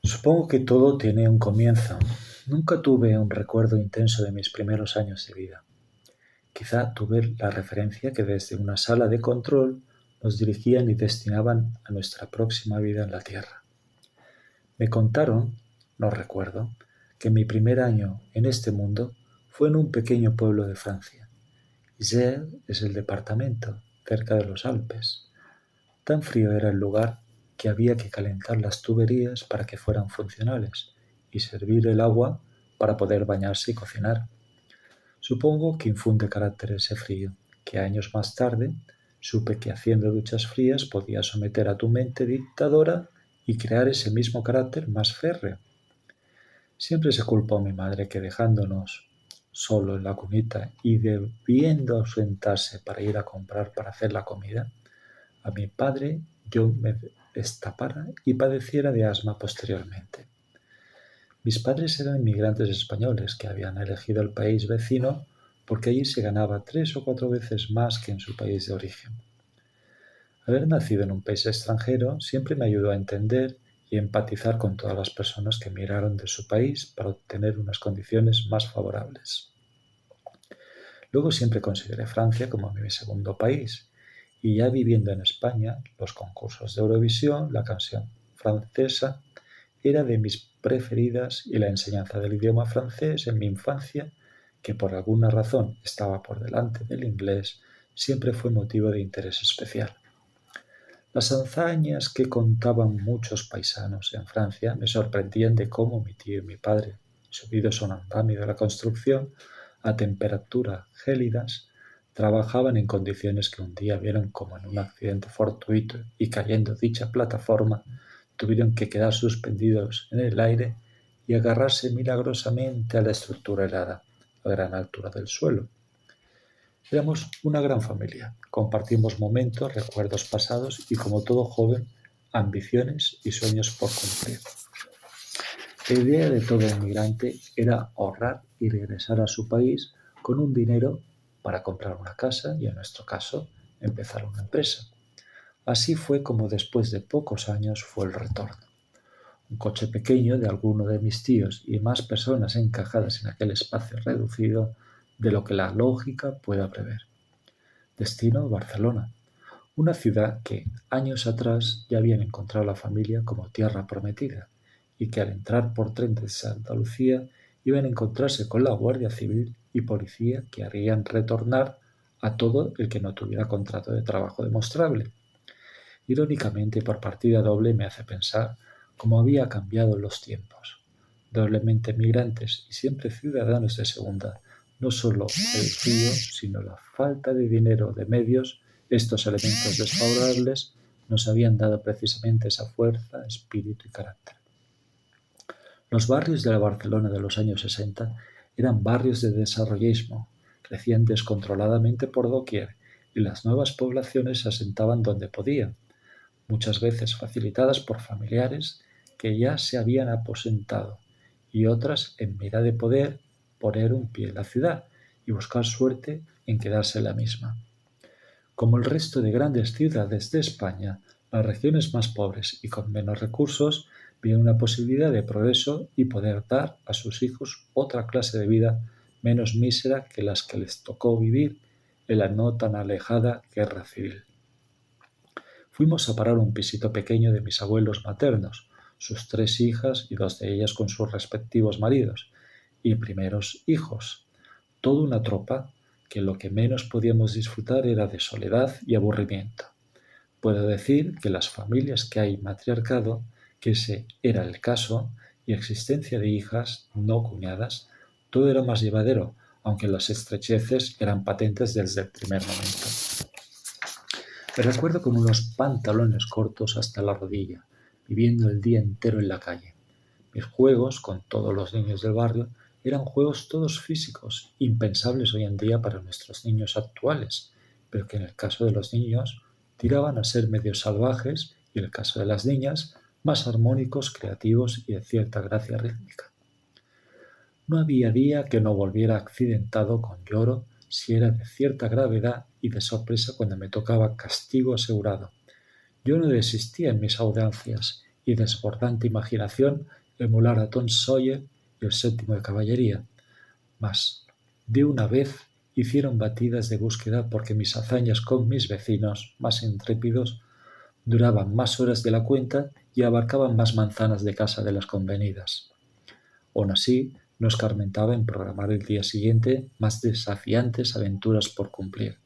Supongo que todo tiene un comienzo. Nunca tuve un recuerdo intenso de mis primeros años de vida. Quizá tuve la referencia que desde una sala de control nos dirigían y destinaban a nuestra próxima vida en la Tierra. Me contaron, no recuerdo, que mi primer año en este mundo fue en un pequeño pueblo de Francia. Isère es el departamento, cerca de los Alpes. Tan frío era el lugar que había que calentar las tuberías para que fueran funcionales y servir el agua para poder bañarse y cocinar. Supongo que infunde carácter ese frío, que años más tarde supe que haciendo duchas frías podía someter a tu mente dictadora y crear ese mismo carácter más férreo. Siempre se culpó a mi madre que dejándonos solo en la cunita y debiendo ausentarse para ir a comprar para hacer la comida, a mi padre yo me destapara y padeciera de asma posteriormente. Mis padres eran inmigrantes españoles que habían elegido el país vecino porque allí se ganaba 3 o 4 veces más que en su país de origen. Haber nacido en un país extranjero siempre me ayudó a entender y empatizar con todas las personas que emigraron de su país para obtener unas condiciones más favorables. Luego siempre consideré Francia como mi segundo país, y ya viviendo en España, los concursos de Eurovisión, la canción francesa, era de mis preferidas y la enseñanza del idioma francés en mi infancia, que por alguna razón estaba por delante del inglés, siempre fue motivo de interés especial. Las hazañas que contaban muchos paisanos en Francia me sorprendían de cómo mi tío y mi padre, subidos a un andamio de la construcción, a temperatura gélidas, trabajaban en condiciones que un día vieron como en un accidente fortuito y cayendo dicha plataforma, tuvieron que quedar suspendidos en el aire y agarrarse milagrosamente a la estructura helada, a gran altura del suelo. Éramos una gran familia, compartimos momentos, recuerdos pasados y, como todo joven, ambiciones y sueños por cumplir. La idea de todo inmigrante era ahorrar y regresar a su país con un dinero para comprar una casa y, en nuestro caso, empezar una empresa. Así fue como después de pocos años fue el retorno. Un coche pequeño de alguno de mis tíos y más personas encajadas en aquel espacio reducido de lo que la lógica pueda prever. Destino Barcelona, una ciudad que años atrás ya habían encontrado la familia como tierra prometida y que al entrar por tren de Santa Lucía iban a encontrarse con la Guardia Civil y policía que harían retornar a todo el que no tuviera contrato de trabajo demostrable. Irónicamente, por partida doble me hace pensar cómo había cambiado los tiempos. Doblemente migrantes y siempre ciudadanos de segunda, no solo el frío, sino la falta de dinero, de medios, estos elementos desfavorables nos habían dado precisamente esa fuerza, espíritu y carácter. Los barrios de la Barcelona de los años 60 eran barrios de desarrollismo, crecían descontroladamente por doquier y las nuevas poblaciones se asentaban donde podían, muchas veces facilitadas por familiares que ya se habían aposentado y otras en mira de poder poner un pie en la ciudad y buscar suerte en quedarse en la misma. Como el resto de grandes ciudades de España, las regiones más pobres y con menos recursos vieron una posibilidad de progreso y poder dar a sus hijos otra clase de vida menos mísera que las que les tocó vivir en la no tan alejada guerra civil. Fuimos a parar a un pisito pequeño de mis abuelos maternos, sus 3 hijas y 2 de ellas con sus respectivos maridos y primeros hijos, toda una tropa que lo que menos podíamos disfrutar era de soledad y aburrimiento. Puedo decir que las familias que hay matriarcado, que ese era el caso, y existencia de hijas no cuñadas, todo era más llevadero, aunque las estrecheces eran patentes desde el primer momento. Me recuerdo con unos pantalones cortos hasta la rodilla, viviendo el día entero en la calle. Mis juegos, con todos los niños del barrio, eran juegos todos físicos, impensables hoy en día para nuestros niños actuales, pero que en el caso de los niños tiraban a ser medio salvajes y en el caso de las niñas más armónicos, creativos y de cierta gracia rítmica. No había día que no volviera accidentado con lloro si era de cierta gravedad y de sorpresa cuando me tocaba castigo asegurado. Yo no desistía en mis audiencias y desbordante imaginación emular a Tom Sawyer y el séptimo de caballería, mas de una vez hicieron batidas de búsqueda porque mis hazañas con mis vecinos más intrépidos duraban más horas de la cuenta y abarcaban más manzanas de casa de las convenidas. Aun así, no escarmentaba en programar el día siguiente más desafiantes aventuras por cumplir.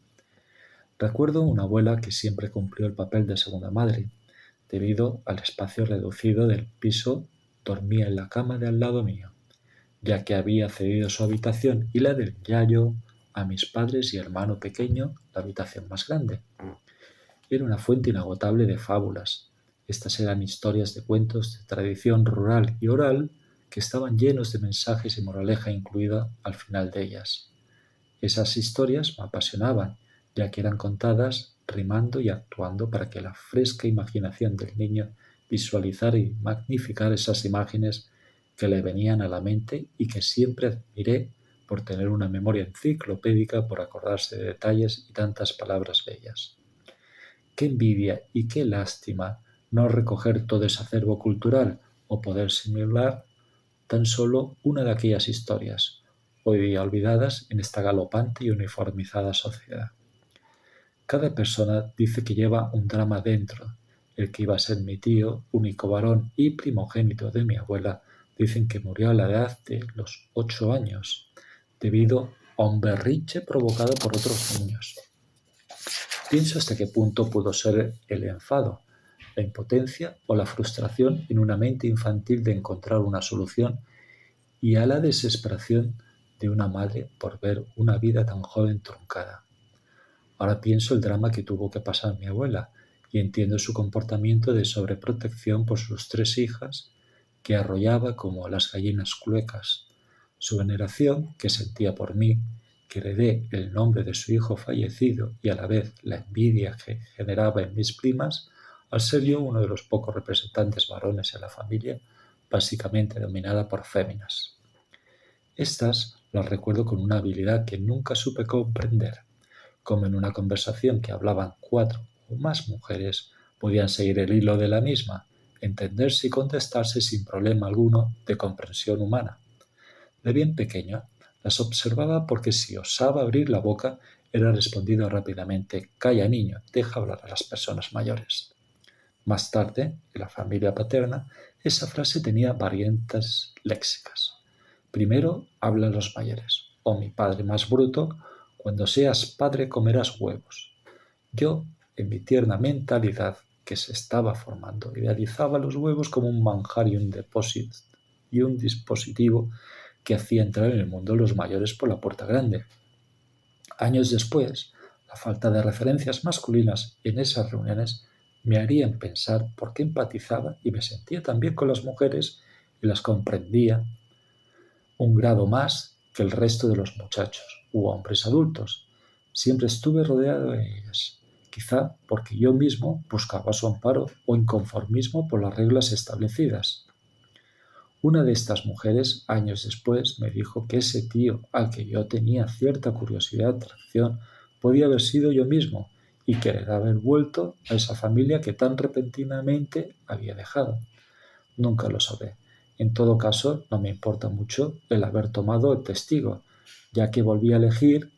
Recuerdo una abuela que siempre cumplió el papel de segunda madre. Debido al espacio reducido del piso, dormía en la cama de al lado mío, ya que había cedido su habitación y la del yayo a mis padres y hermano pequeño, la habitación más grande. Era una fuente inagotable de fábulas. Estas eran historias de cuentos de tradición rural y oral que estaban llenos de mensajes y moraleja incluida al final de ellas. Esas historias me apasionaban, ya que eran contadas rimando y actuando para que la fresca imaginación del niño visualizara y magnificara esas imágenes que le venían a la mente y que siempre admiré por tener una memoria enciclopédica, por acordarse de detalles y tantas palabras bellas. Qué envidia y qué lástima no recoger todo ese acervo cultural o poder simular tan solo una de aquellas historias, hoy día olvidadas en esta galopante y uniformizada sociedad. Cada persona dice que lleva un drama dentro. El que iba a ser mi tío, único varón y primogénito de mi abuela, dicen que murió a la edad de los 8 años, debido a un berrinche provocado por otros niños. Pienso hasta qué punto pudo ser el enfado, la impotencia o la frustración en una mente infantil de encontrar una solución y a la desesperación de una madre por ver una vida tan joven truncada. Ahora pienso el drama que tuvo que pasar mi abuela y entiendo su comportamiento de sobreprotección por sus 3 hijas que arrollaba como las gallinas cluecas, su veneración que sentía por mí, que heredé el nombre de su hijo fallecido y a la vez la envidia que generaba en mis primas, al ser yo uno de los pocos representantes varones en la familia, básicamente dominada por féminas. Estas las recuerdo con una habilidad que nunca supe comprender, como en una conversación que hablaban 4 o más mujeres, podían seguir el hilo de la misma, entenderse y contestarse sin problema alguno de comprensión humana. De bien pequeño, las observaba porque si osaba abrir la boca, era respondido rápidamente: «Calla, niño, deja hablar a las personas mayores». Más tarde, en la familia paterna, esa frase tenía variantes léxicas. Primero, habla a los mayores, o mi padre más bruto: «Cuando seas padre comerás huevos». Yo, en mi tierna mentalidad que se estaba formando, idealizaba los huevos como un manjar y un dispositivo que hacía entrar en el mundo los mayores por la puerta grande. Años después, la falta de referencias masculinas en esas reuniones me harían pensar por qué empatizaba y me sentía tan bien con las mujeres y las comprendía un grado más que el resto de los muchachos u hombres adultos. Siempre estuve rodeado de ellas, quizá porque yo mismo buscaba su amparo o inconformismo por las reglas establecidas. Una de estas mujeres, años después, me dijo que ese tío al que yo tenía cierta curiosidad y atracción podía haber sido yo mismo y querer haber vuelto a esa familia que tan repentinamente había dejado. Nunca lo sabré. En todo caso, no me importa mucho el haber tomado el testigo, ya que volví a elegir.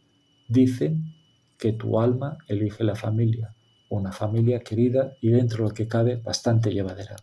Dicen que tu alma elige la familia, una familia querida y dentro de lo que cabe bastante llevadera.